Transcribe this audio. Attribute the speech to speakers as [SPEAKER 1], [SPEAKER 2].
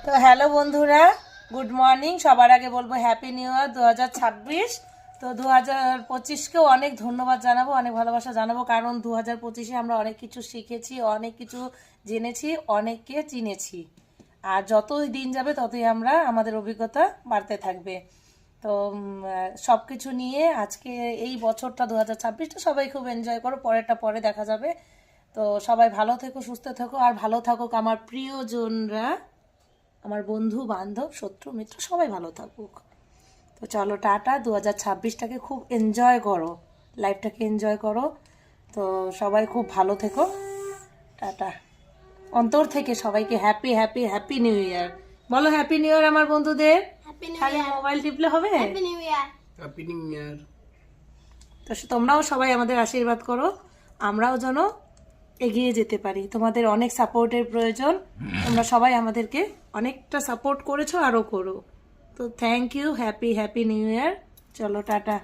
[SPEAKER 1] তো হ্যালো বন্ধুরা, good morning. সবার আগে বলবো হ্যাপি নিউ ইয়ার 2026। তো 2025কেও অনেক ধন্যবাদ জানাবো, অনেক ভালোবাসা জানাবো, কারণ 2025-এ আমরা অনেক কিছু শিখেছি, অনেক কিছু জেনেছি, অনেককে চিনেছি। আর যতই দিন যাবে ততই আমরা আমাদের অভিজ্ঞতা বাড়তে থাকবে। তো সব কিছু নিয়ে আজকে এই বছরটা 2026টা সবাই খুব এনজয় করো, পরেরটা পরে দেখা যাবে। তো সবাই ভালো থেকো, সুস্থ থেকো, আর ভালো থাকুক আমার প্রিয়জনরা, আমার বন্ধু বান্ধব শত্রু মিত্র সবাই ভালো থাকুক। তো চলো টাটা। 2026টাকে খুব এনজয় করো, লাইফটাকে এনজয় করো। তো সবাই খুব ভালো থেকো, টাটা। অন্তর থেকে সবাইকে happy happy happy new year বলো। হ্যাপি নিউ ইয়ার আমার বন্ধুদের। খালি মোবাইল টিপলে হবে?
[SPEAKER 2] হ্যাপি নিউ ইয়ার।
[SPEAKER 3] হ্যাপি নিউ ইয়ার।
[SPEAKER 1] তো তোমরাও সবাই আমাদের আশীর্বাদ করো, আমরাও যেন এগিয়ে যেতে পারি। তোমাদের অনেক সাপোর্টের প্রয়োজন, তোমরা সবাই আমাদেরকে অনেকটা সাপোর্ট করেছো, আরও করো। তো thank you. Happy happy new year. চলো টাটা।